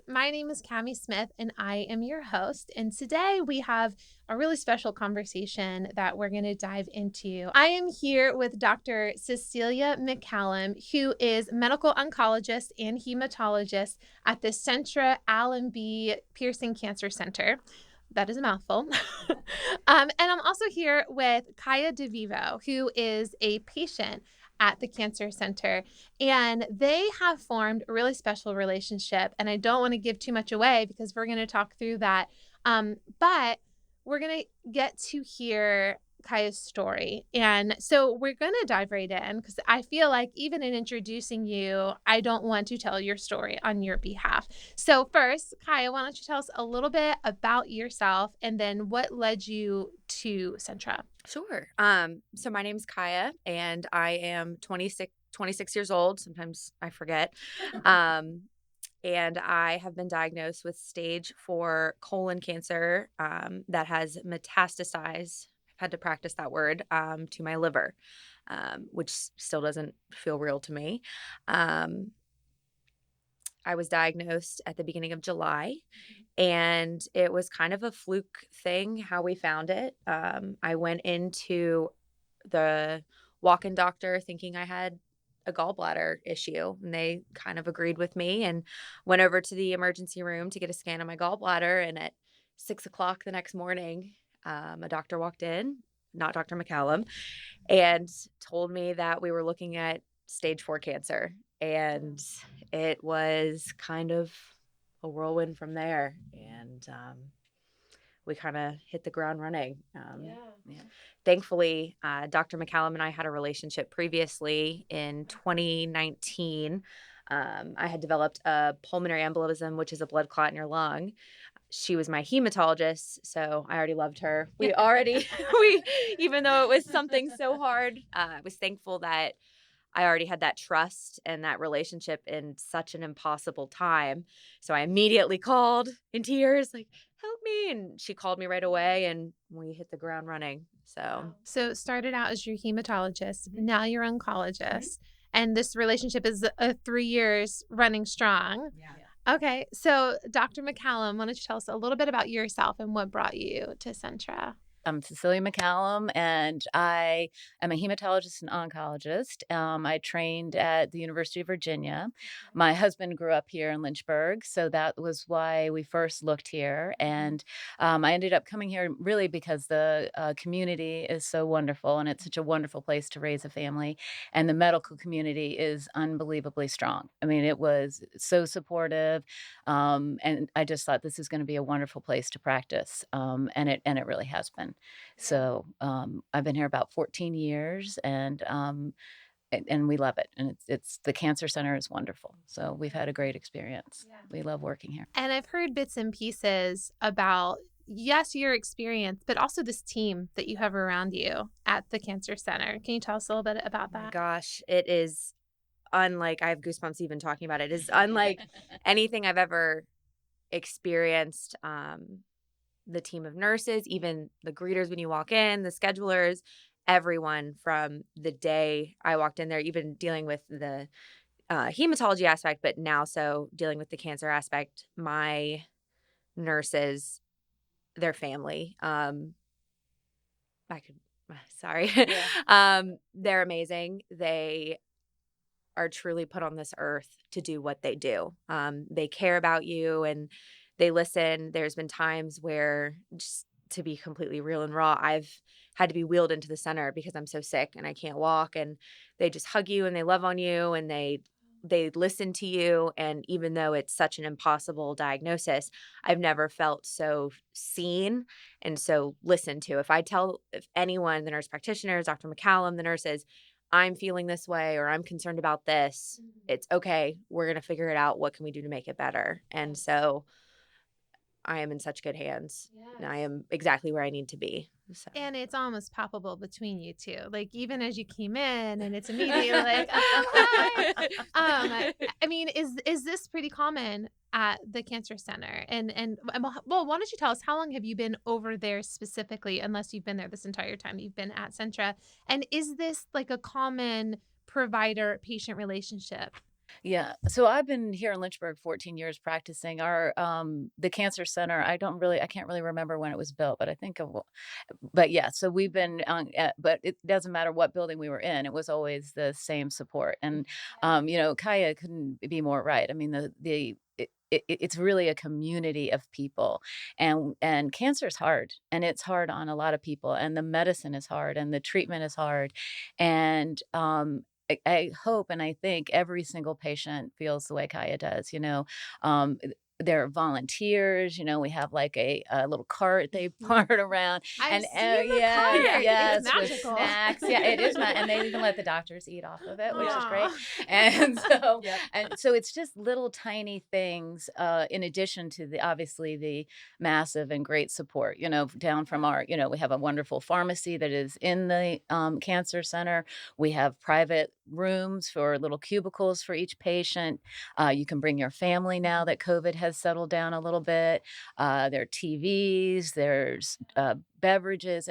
My name is Cami Smith, and I am your host. And today we have a really special conversation that we're going to dive into. I am here with Dr. Cecilia MacCallum, who is medical oncologist and hematologist at the Centra Allenby Pearson Cancer Center. That is a mouthful. And I'm also here with Kayia DeVivo, who is a patient at the Cancer Center. And they have formed a really special relationship. And I don't want to give too much away because we're going to talk through that. But we're going to get to hear Kaya's story. And so we're going to dive right in because I feel like even in introducing you, I don't want to tell your story on your behalf. So first, Kaya, why don't you tell us a little bit about yourself and then what led you to Centra? Sure. So my name's Kayia, and I am 26 years old. Sometimes I forget. And I have been diagnosed with stage 4 colon cancer that has metastasized. I've had to practice that word to my liver, which still doesn't feel real to me. I was diagnosed at the beginning of July, and it was kind of a fluke thing how we found it. I went into the walk-in doctor thinking I had a gallbladder issue, and they kind of agreed with me and went over to the emergency room to get a scan of my gallbladder. And at 6 o'clock the next morning, a doctor walked in, not Dr. MacCallum, and told me that we were looking at stage 4 cancer. And it was kind of a whirlwind from there. And we kind of hit the ground running. Yeah. Thankfully, Dr. MacCallum and I had a relationship previously in 2019. I had developed a pulmonary embolism, which is a blood clot in your lung. She was my hematologist, so I already loved her. Even though it was something so hard, I was thankful that I already had that trust and that relationship in such an impossible time. So I immediately called in tears, like, help me. And she called me right away, and we hit the ground running. So started out as your hematologist, now you're oncologist, and this relationship is 3 years running strong. Yeah. Okay, so Dr. MacCallum, why don't you tell us a little bit about yourself and what brought you to Centra? I'm Cecilia MacCallum, and I am a hematologist and oncologist. I trained at the University of Virginia. My husband grew up here in Lynchburg, so that was why we first looked here. And I ended up coming here really because the community is so wonderful, and it's such a wonderful place to raise a family. And the medical community is unbelievably strong. I mean, it was so supportive, and I just thought this is going to be a wonderful place to practice, and it really has been. So, I've been here about 14 years, and we love it. And it's the cancer center is wonderful. So we've had a great experience. Yeah. We love working here. And I've heard bits and pieces about, yes, your experience, but also this team that you have around you at the Cancer Center. Can you tell us a little bit about Oh my that? gosh, it is unlike, I have goosebumps even talking about it. It is unlike anything I've ever experienced. The team of nurses, even the greeters when you walk in, the schedulers, everyone from the day I walked in there, even dealing with the hematology aspect, but now so dealing with the cancer aspect, my nurses, their family, I could, sorry, Yeah. they're amazing. They are truly put on this earth to do what they do. They care about you and they listen. There's been times where, just to be completely real and raw, I've had to be wheeled into the center because I'm so sick and I can't walk, and they just hug you and they love on you and they listen to you. And even though it's such an impossible diagnosis, I've never felt so seen and so listened to. If anyone, the nurse practitioners, Dr. MacCallum, the nurses, I'm feeling this way or I'm concerned about this, it's okay. We're going to figure it out. What can we do to make it better? And so I am in such good hands. And I am exactly where I need to be. So. And it's almost palpable between you two. Like, even as you came in and it's immediately like, oh, hi. I mean, is this pretty common at the Cancer Center? And well, why don't you tell us, how long have you been over there specifically, unless you've been there this entire time you've been at Centra? And is this like a common provider-patient relationship? Yeah. So I've been here in Lynchburg 14 years practicing. Our the cancer center, I can't really remember when it was built, but I think but yeah, so we've been on but it doesn't matter what building we were in. It was always the same support. And Kayia couldn't be more right. I mean, it's really a community of people, and cancer is hard, and it's hard on a lot of people, and the medicine is hard, and the treatment is hard, and I hope and I think every single patient feels the way Kaya does. There are volunteers. We have like a little cart they part around, I've and seen the yes, cart. yes, It's with magical. snacks. Yeah, it is, and they even let the doctors eat off of it, which is great. Aw. And so, Yep. and so it's just little tiny things, in addition to obviously the massive and great support. Down from we have a wonderful pharmacy that is in the cancer center. We have private rooms for little cubicles for each patient. You can bring your family now that COVID has settled down a little bit. There are TVs, there's beverages,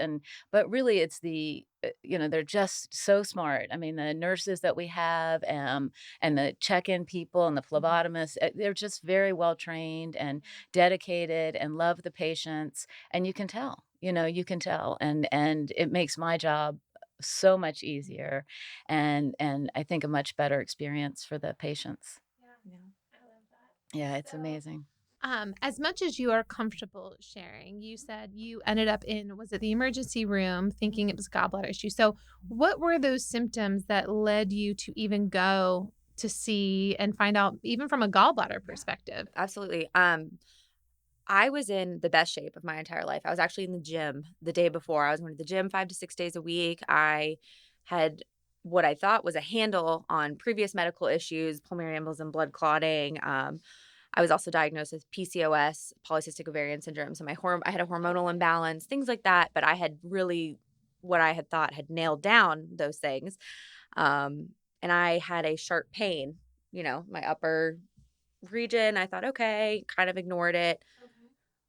but really it's they're just so smart. I mean, the nurses that we have, and the check-in people and the phlebotomists, they're just very well trained and dedicated and love the patients. And you can tell, and it makes my job so much easier, and I think a much better experience for the patients. Yeah. I love that. Yeah, it's So, amazing. As much as you are comfortable sharing, you said you ended up in, was it the emergency room, thinking it was gallbladder issue. So, what were those symptoms that led you to even go to see and find out, even from a gallbladder perspective? Absolutely. I was in the best shape of my entire life. I was actually in the gym the day before. I was going to the gym 5 to 6 days a week. I had what I thought was a handle on previous medical issues, pulmonary embolism, blood clotting. I was also diagnosed with PCOS, polycystic ovarian syndrome. So I had a hormonal imbalance, things like that. But I had really what I had thought had nailed down those things. And I had a sharp pain, my upper region. I thought, okay, kind of ignored it.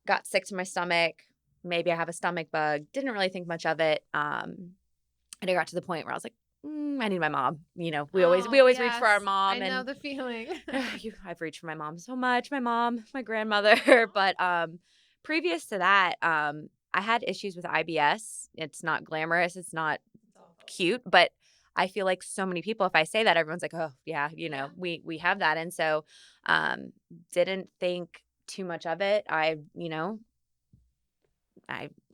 Got sick to my stomach. Maybe I have a stomach bug. Didn't really think much of it. And I got to the point where I was like, I need my mom. We always reach for our mom, I know and the feeling. I've reached for my mom so much. My mom, my grandmother. But previous to that, I had issues with IBS. It's not glamorous. It's not cute, but I feel like so many people, if I say that, everyone's like, oh yeah, we have that. And so didn't think too much of it. I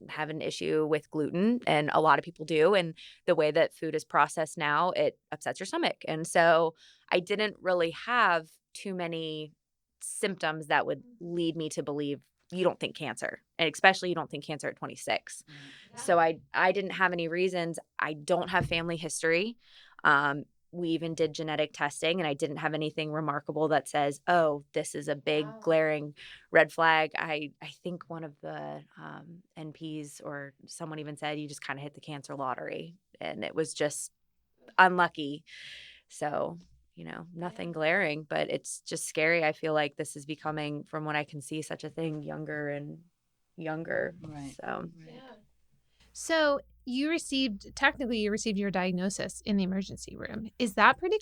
have an issue with gluten, and a lot of people do. And the way that food is processed now, it upsets your stomach. And so I didn't really have too many symptoms that would lead me to believe you don't think cancer, and especially you don't think cancer at 26. So I didn't have any reasons. I don't have family history. We even did genetic testing, and I didn't have anything remarkable that says, oh, this is a big glaring red flag. I think one of the NPs or someone even said you just kind of hit the cancer lottery, and it was just unlucky. So, nothing glaring, but it's just scary. I feel like this is becoming, from what I can see, such a thing, younger and younger. Right. So, Yeah. So you received your diagnosis in the emergency room. Is that pretty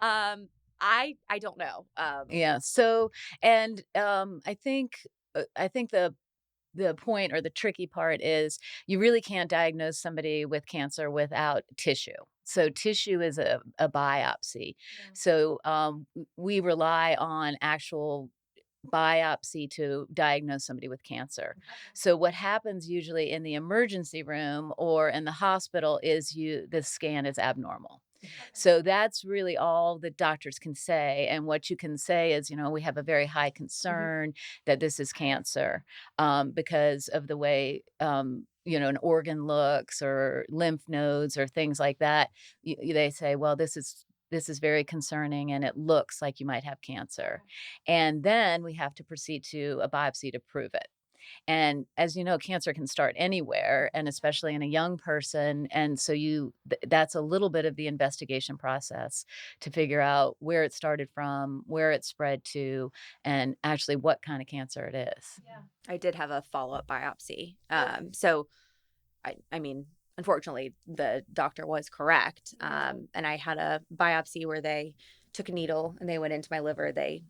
I don't know. Yeah. So, and I think the point or the tricky part is you really can't diagnose somebody with cancer without tissue. So tissue is a biopsy. So we rely on actual biopsy to diagnose somebody with cancer. So what happens usually in the emergency room or in the hospital is the scan is abnormal. So that's really all the doctors can say. And what you can say is, we have a very high concern that this is cancer, because of the way, an organ looks or lymph nodes or things like that. They say, well, this is very concerning and it looks like you might have cancer. And then we have to proceed to a biopsy to prove it. And as you know, cancer can start anywhere, and especially in a young person. And so that's a little bit of the investigation process to figure out where it started from, where it spread to, and actually what kind of cancer it is. I did have a follow-up biopsy. So I mean, unfortunately, the doctor was correct. And I had a biopsy where they took a needle and they went into my liver. They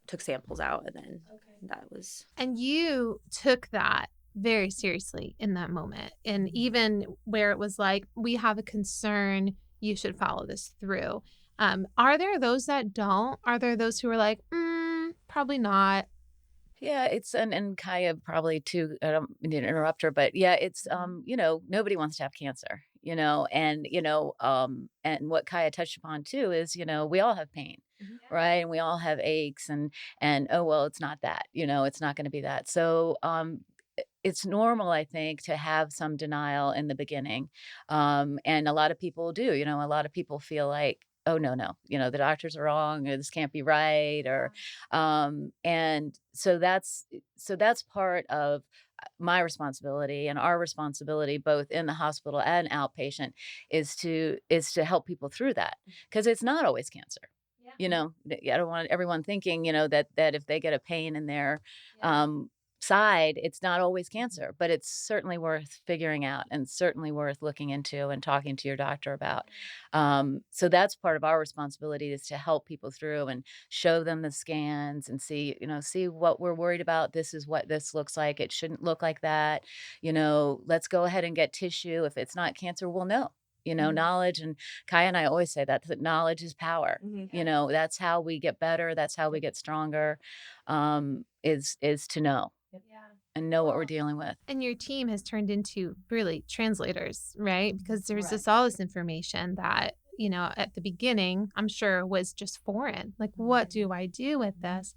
took samples out, and then that was. And you took that very seriously in that moment. And even where it was like, we have a concern, you should follow this through. Are there those that don't? Are there those who are like, probably not? Yeah, it's and Kaya probably too. I don't mean to interrupt her, but yeah, it's nobody wants to have cancer, and what Kaya touched upon too is we all have pain, right? And we all have aches, and oh well, it's not that, it's not going to be that. So it's normal, I think, to have some denial in the beginning, and a lot of people do. A lot of people feel like, oh no, the doctors are wrong, or this can't be right, or and so that's part of my responsibility and our responsibility both in the hospital and outpatient is to help people through that, because it's not always cancer. I don't want everyone thinking, that if they get a pain in their side, it's not always cancer, but it's certainly worth figuring out and certainly worth looking into and talking to your doctor about. So that's part of our responsibility, is to help people through and show them the scans and see what we're worried about. This is what this looks like. It shouldn't look like that. Let's go ahead and get tissue. If it's not cancer, we'll know. Knowledge, and Kaya and I always say that knowledge is power. That's how we get better. That's how we get stronger, is to know and know what we're dealing with. And your team has turned into really translators, right? Because there's all this information that, at the beginning, I'm sure was just foreign. Like, what do I do with this?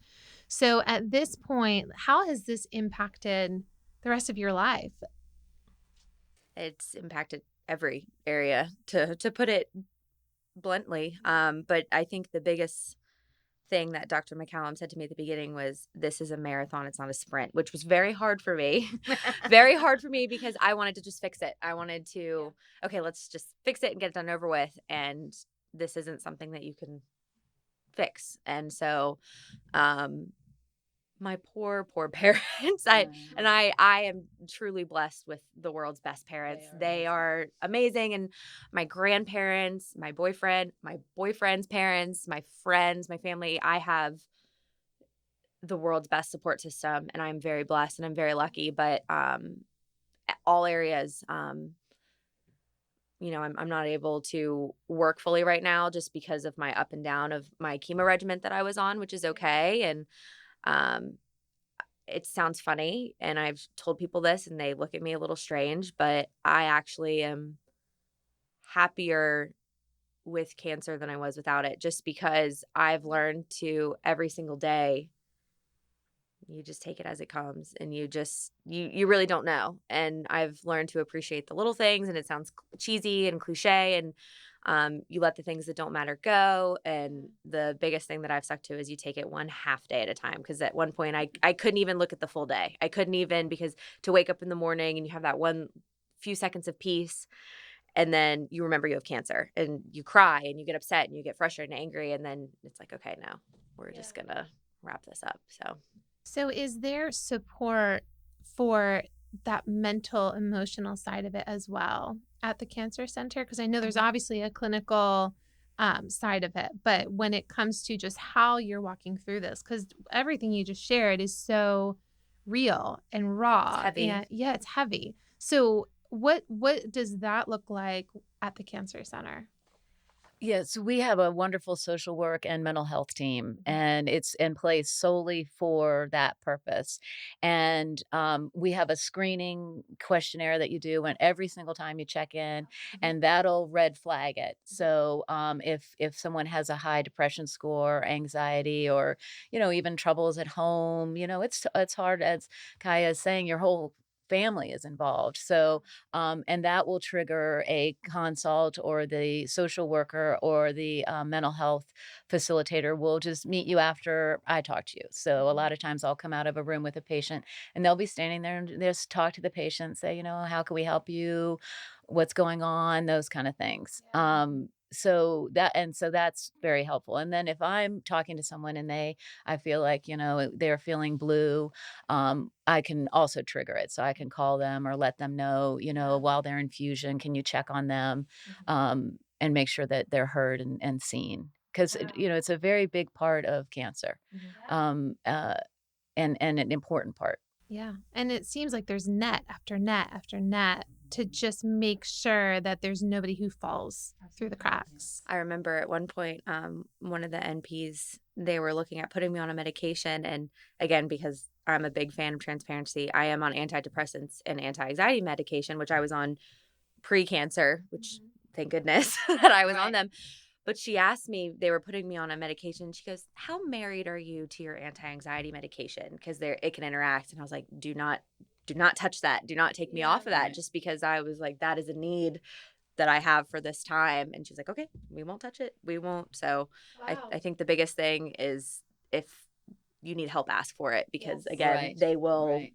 So at this point, how has this impacted the rest of your life? It's impacted every area, to put it bluntly. But I think the biggest thing that Dr. MacCallum said to me at the beginning was, this is a marathon, it's not a sprint, which was very hard for me. Very hard for me, because I wanted to just fix it. I wanted to, okay, let's just fix it and get it done over with. And this isn't something that you can fix. And so, my poor parents. I am truly blessed with the world's best parents. They are amazing. And my grandparents, my boyfriend's parents, my friends, my family, I have the world's best support system, and I'm very blessed and I'm very lucky. But all areas, I'm not able to work fully right now just because of my up and down of my chemo regimen that I was on, which is okay. And it sounds funny, and I've told people this and they look at me a little strange, but I actually am happier with cancer than I was without it, just because I've learned to, every single day, you just take it as it comes, and you really don't know. And I've learned to appreciate the little things, and it sounds cheesy and cliche, and you let the things that don't matter go. And the biggest thing that I've stuck to is you take it one half day at a time. Because at one point I couldn't even look at the full day. I couldn't even, because to wake up in the morning and you have that one few seconds of peace, and then you remember you have cancer, and you cry and you get upset and you get frustrated and angry. And then it's like, okay, now we're just going to wrap this up. So is there support for that mental, emotional side of it as well at the cancer center? Because I know there's obviously a clinical side of it, but when it comes to just how you're walking through this, because everything you just shared is so real and raw. It's heavy. And it's heavy. So what does that look like at the cancer center? Yes, we have a wonderful social work and mental health team, and it's in place solely for that purpose. And we have a screening questionnaire that you do, and every single time you check in, and that'll red flag it. So if someone has a high depression score, anxiety, or even troubles at home, it's hard, as Kaya is saying, your whole family is involved. So, and that will trigger a consult, or the social worker or the mental health facilitator will just meet you after I talk to you. So a lot of times I'll come out of a room with a patient, and they'll be standing there and just talk to the patient, say, how can we help you? What's going on? Those kind of things. so that's very helpful. And then if I'm talking to someone and I feel like, they're feeling blue, I can also trigger it. So I can call them or let them know, while they're infusion, can you check on them, and make sure that they're heard and seen. Because, it's a very big part of cancer, and an important part. Yeah. And it seems like there's net after net after net to just make sure that there's nobody who falls through the cracks. I remember at one point, one of the NPs, they were looking at putting me on a medication. And again, because I'm a big fan of transparency, I am on antidepressants and anti-anxiety medication, which I was on pre-cancer, which thank goodness that I was on them. But she asked me, they were putting me on a medication. She goes, how married are you to your anti-anxiety medication? Because it can interact. And I was like, do not touch that. Do not take me off of that. Just because I was like, that is a need that I have for this time. And she's like, okay, we won't touch it. We won't. So I think the biggest thing is if you need help, ask for it, because again, they will,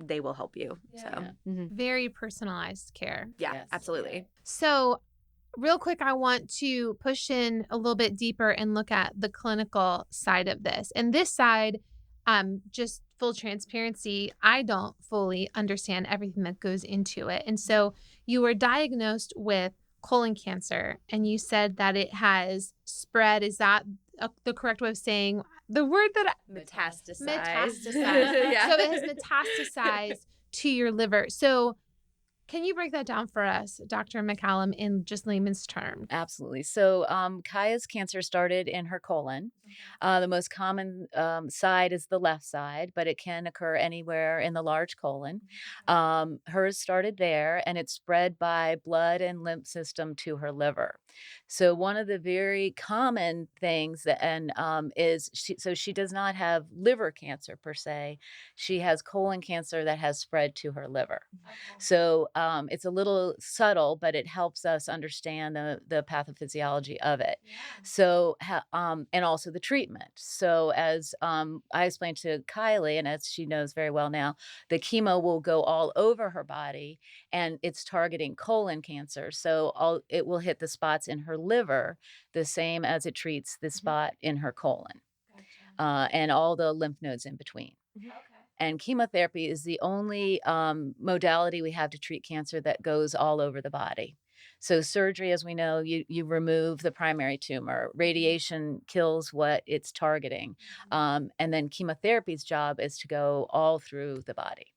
they will help you. So very personalized care. Yeah, absolutely. So real quick, I want to push in a little bit deeper and look at the clinical side of this. And this side, just full transparency, I don't fully understand everything that goes into it. And so you were diagnosed with colon cancer, and you said that it has spread. Is that the correct way of saying the word that metastasized? Yeah. So it has metastasized to your liver. So can you break that down for us, Dr. MacCallum, in just layman's terms? Absolutely. So Kaya's cancer started in her colon. The most common side is the left side, but it can occur anywhere in the large colon. Hers started there, and it spread by blood and lymph system to her liver. So one of the very common things is she does not have liver cancer per se. She has colon cancer that has spread to her liver. So it's a little subtle, but it helps us understand the pathophysiology of it. So, and also the treatment. So as I explained to Kylie, and as she knows very well now, the chemo will go all over her body, and it's targeting colon cancer. So it will hit the spots in her liver the same as it treats the spot in her colon, and all the lymph nodes in between. And chemotherapy is the only modality we have to treat cancer that goes all over the body. So surgery, as we know, you remove the primary tumor. Radiation kills what it's targeting. And then chemotherapy's job is to go all through the body,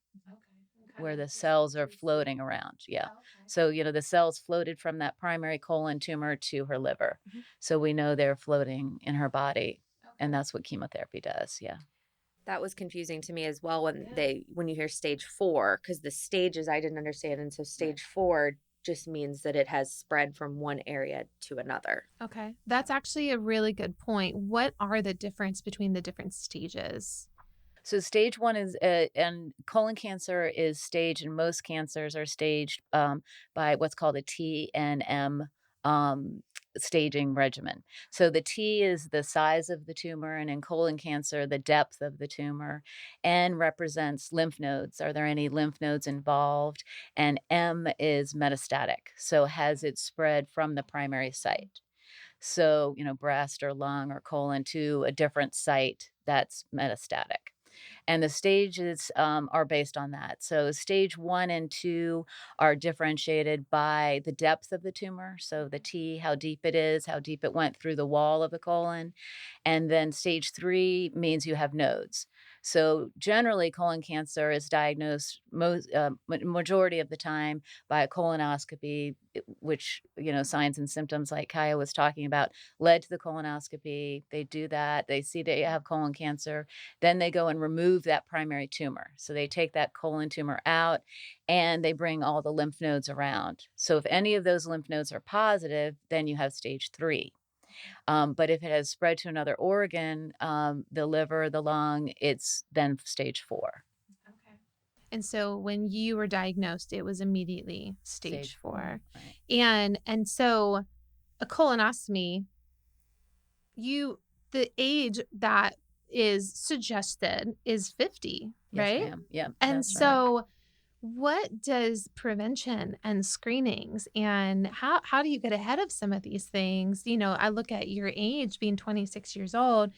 where the cells are floating around. Yeah. So, the cells floated from that primary colon tumor to her liver. So we know they're floating in her body. And that's what chemotherapy does. Yeah. That was confusing to me as well when you hear stage 4, because the stages I didn't understand. And so stage 4 just means that it has spread from one area to another. Okay. That's actually a really good point. What are the difference between the different stages? So stage 1 is, and colon cancer is staged, and most cancers are staged by what's called a T&M staging regimen. So the T is the size of the tumor, and in colon cancer, the depth of the tumor. N represents lymph nodes. Are there any lymph nodes involved? And M is metastatic. So has it spread from the primary site? So, breast or lung or colon to a different site that's metastatic. And the stages are based on that. So stage 1 and 2 are differentiated by the depth of the tumor. So the T, how deep it is, how deep it went through the wall of the colon. And then stage 3 means you have nodes. So generally, colon cancer is diagnosed majority of the time by a colonoscopy, which, signs and symptoms like Kayia was talking about led to the colonoscopy. They do that. They see they have colon cancer. Then they go and remove that primary tumor. So they take that colon tumor out, and they bring all the lymph nodes around. So if any of those lymph nodes are positive, then you have stage 3. But if it has spread to another organ, the liver, the lung, it's then stage 4. Okay. And so when you were diagnosed, it was immediately stage 4. Right. And so a colonoscopy, the age that is suggested is 50, Yes, right? ma'am. Yeah. And so what does prevention and screenings and how do you get ahead of some of these things? I look at your age being 26 years old.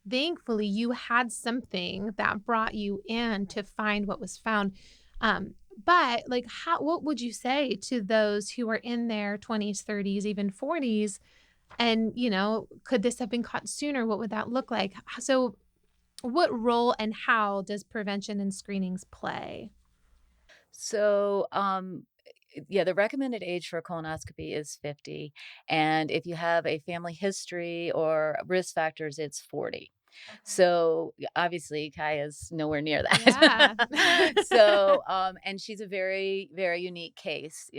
Thankfully, you had something that brought you in to find what was found. But like what would you say to those who are in their 20s, 30s, even 40s? And, could this have been caught sooner? What would that look like? So, what role and how does prevention and screenings play? So, yeah, the recommended age for a colonoscopy is 50. And if you have a family history or risk factors, it's 40. So obviously Kaya's nowhere near Yeah. that. So, and she's a very, very unique case,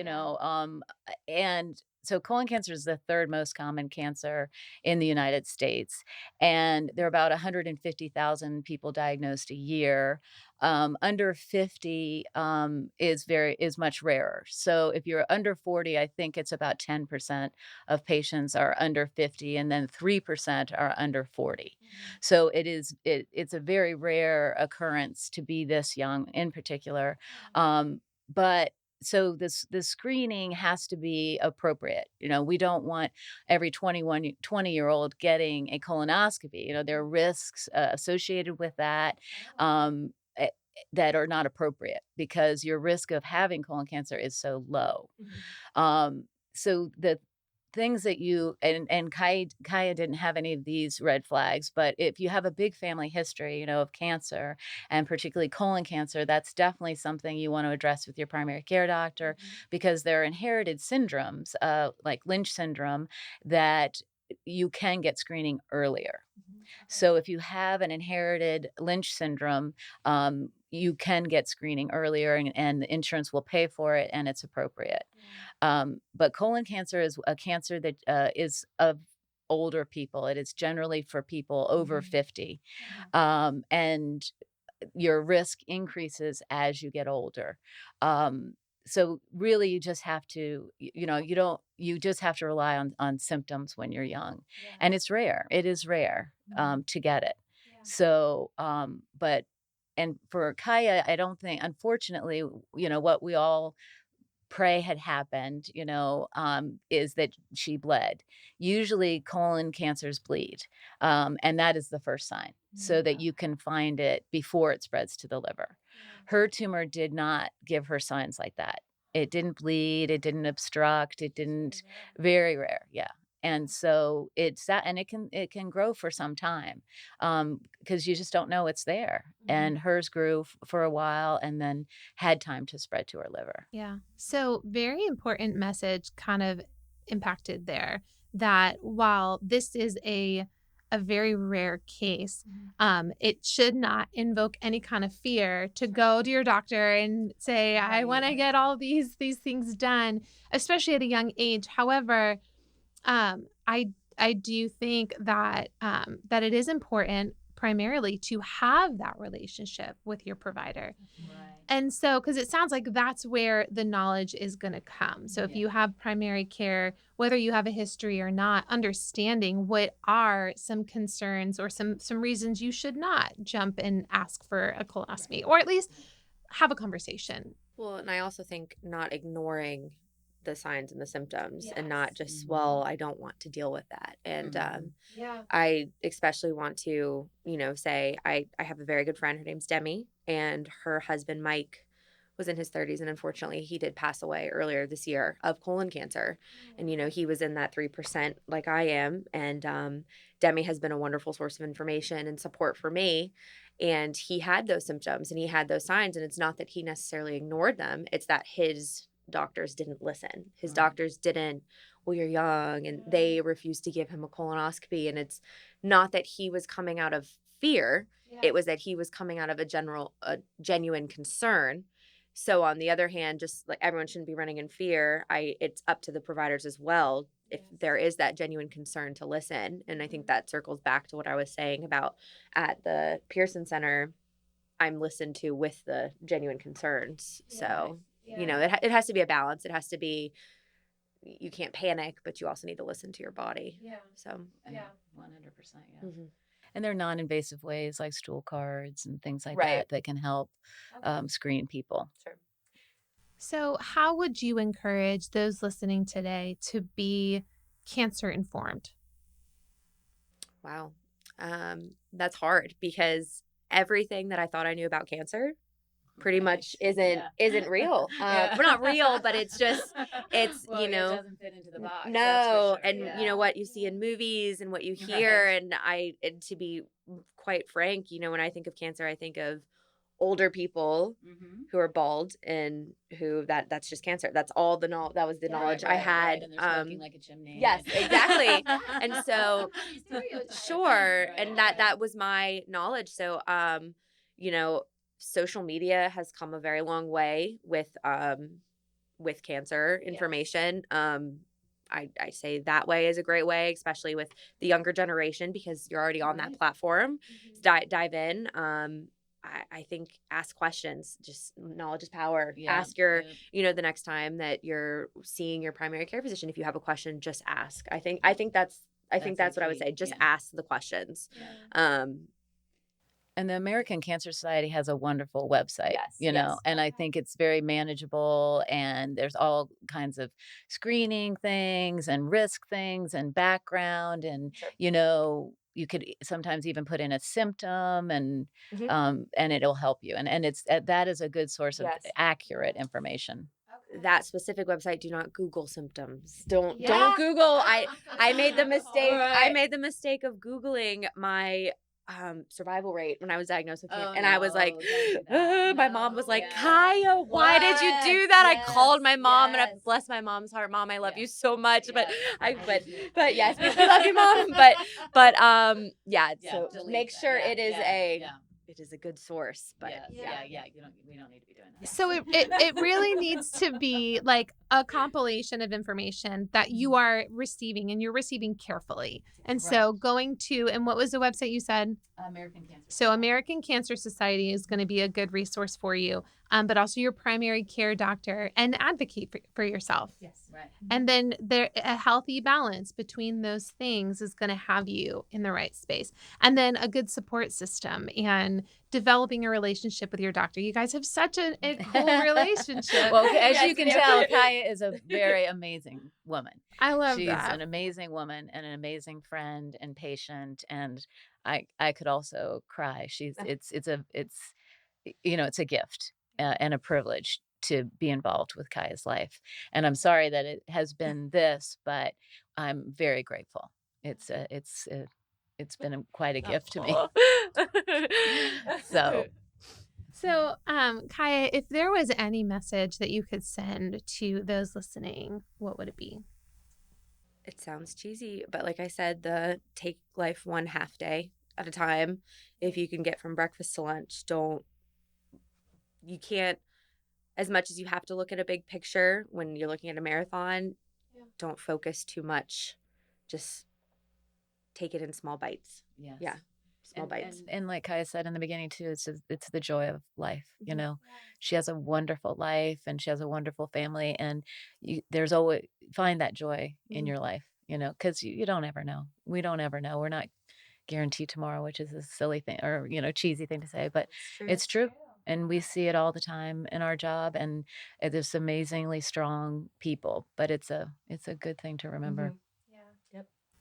and so colon cancer is the third most common cancer in the United States. And there are about 150,000 people diagnosed a year. Under 50 is much rarer. So if you're under 40, I think it's about 10% of patients are under 50, and then 3% are under 40. So it's a very rare occurrence to be this young in particular. But so this screening has to be appropriate. We don't want every 20-year-old getting a colonoscopy. There are risks associated with that. That are not appropriate because your risk of having colon cancer is so low. So the things that you and Kaya didn't have any of these red flags, but if you have a big family history, of cancer and particularly colon cancer, that's definitely something you want to address with your primary care doctor because there are inherited syndromes, like Lynch syndrome, that you can get screening earlier. So if you have an inherited Lynch syndrome, you can get screening earlier and the insurance will pay for it and it's appropriate. But colon cancer is a cancer that is of older people. It is generally for people over 50. And your risk increases as you get older. So really you just have to, you just have to rely on symptoms when you're young. And it's rare. It is rare to get it. So, but and for Kaya, I don't think, unfortunately, what we all pray had happened, is that she bled. Usually colon cancers bleed, and that is the first sign so that you can find it before it spreads to the liver. Her tumor did not give her signs like that. It didn't bleed, it didn't obstruct, it didn't, very rare, yeah. And so it's that, and it can grow for some time, because you just don't know it's there. And hers grew for a while and then had time to spread to her liver. Yeah. So, very important message kind of impacted there that while this is a very rare case, it should not invoke any kind of fear to go to your doctor and say, I want to get all these things done, especially at a young age. However, I do think that that it is important primarily to have that relationship with your provider. And so, because it sounds like that's where the knowledge is going to come. So, if you have primary care, whether you have a history or not, understanding what are some concerns or some reasons you should not jump and ask for a colonoscopy, or at least have a conversation. Well, and I also think not ignoring the signs and the symptoms and not just, well, I don't want to deal with that. And Yeah. I especially want to, say I have a very good friend. Her name's Demi, and her husband, Mike, was in his 30s. And unfortunately, he did pass away earlier this year of colon cancer. And, he was in that 3% like I am. And Demi has been a wonderful source of information and support for me. And he had those symptoms and he had those signs. And it's not that he necessarily ignored them, it's that his doctors didn't listen. His doctors didn't, well, you're young, and they refused to give him a colonoscopy. And it's not that he was coming out of fear, it was that he was coming out of a genuine concern. So on the other hand, just like everyone shouldn't be running in fear, it's up to the providers as well if there is that genuine concern to listen. And I think that circles back to what I was saying about at the Pearson Center, I'm listened to with the genuine concerns. So, it has to be a balance. It has to be, you can't panic, but you also need to listen to your body. Yeah. So, Yeah, 100%. Yeah. And there are non-invasive ways like stool cards and things like Right. that can help screen people. Sure. So, how would you encourage those listening today to be cancer informed? Wow. That's hard because everything that I thought I knew about cancer pretty much isn't real. We're not real, but it's just it's Well, it doesn't fit into the box. That's for no, sure. and Yeah. you know what you see in movies and what you Right. hear, and to be quite frank, when I think of cancer, I think of older people Mm-hmm. who are bald and who that's just cancer. That's all the knowledge. That was the knowledge I had. And they're smoking like a chimney. Yes, exactly. And so sure, Right, and that was my knowledge. So you know, social media has come a very long way with cancer information. I say that way is a great way, especially with the younger generation, because you're already on that platform. Dive in. I think ask questions. Just knowledge is power. Ask your, the next time that you're seeing your primary care physician, if you have a question, just ask. I think that's what I would say. Just ask the questions. And the American Cancer Society has a wonderful website, Yes. and I think it's very manageable, and there's all kinds of screening things and risk things and background, and, you could sometimes even put in a symptom, and it'll help you. And it's that is a good source of accurate information. That specific website, do not Google symptoms. Don't Google. I made the mistake. I made the mistake of Googling my survival rate when I was diagnosed with cancer. And I was like, my mom was like, Kayia, why did you do that? I called my mom, and I bless my mom's heart. Mom, I love you so much. But yes, we love you, Mom. So make sure it is a good source. But we don't need to be doing that. So it really needs to be like a compilation of information that you are receiving, and you're receiving carefully. And so going to, and what was the website you said? American Cancer. So American Cancer Society is going to be a good resource for you, but also your primary care doctor, and advocate for yourself. Yes, right. And then a healthy balance between those things is going to have you in the right space. And then a good support system and developing a relationship with your doctor. You guys have such a cool relationship. Well, as you can tell, Kayia is a very amazing woman. I love She's that. an amazing woman and an amazing friend and patient, and I could also cry. It's a gift and a privilege to be involved with Kaya's life. And I'm sorry that it has been this, but I'm very grateful. It's been quite a gift to me. So, Kayia, if there was any message that you could send to those listening, what would it be? It sounds cheesy, but like I said, take life one half day at a time. If you can get from breakfast to lunch, you can't, as much as you have to look at a big picture when you're looking at a marathon, don't focus too much. Just take it in small bites. yes. Yeah. Small bites. And like Kayia said in the beginning too, it's the joy of life. She has a wonderful life, and she has a wonderful family, and there's always find that joy in your life. Because you don't ever know. We don't ever know. We're not guaranteed tomorrow, which is a silly thing or cheesy thing to say, but it's true. And we see it all the time in our job, and there's amazingly strong people. But it's a good thing to remember.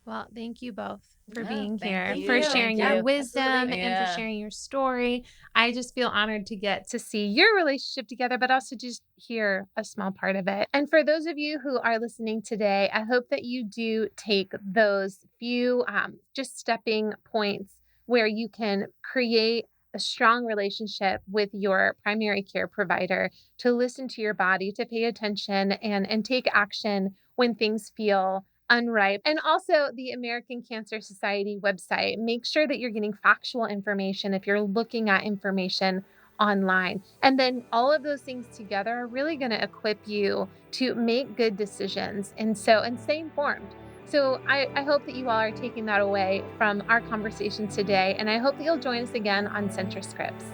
Well, thank you both for Yeah, being thank here, you. for Thank sharing you. your wisdom Absolutely. and for Yeah. sharing your story. I just feel honored to get to see your relationship together, but also just hear a small part of it. And for those of you who are listening today, I hope that you do take those few just stepping points where you can create a strong relationship with your primary care provider, to listen to your body, to pay attention and take action when things feel unripe. And also the American Cancer Society website. Make sure that you're getting factual information if you're looking at information online. And then all of those things together are really going to equip you to make good decisions and stay informed. So I hope that you all are taking that away from our conversation today. And I hope that you'll join us again on Centra Scripts.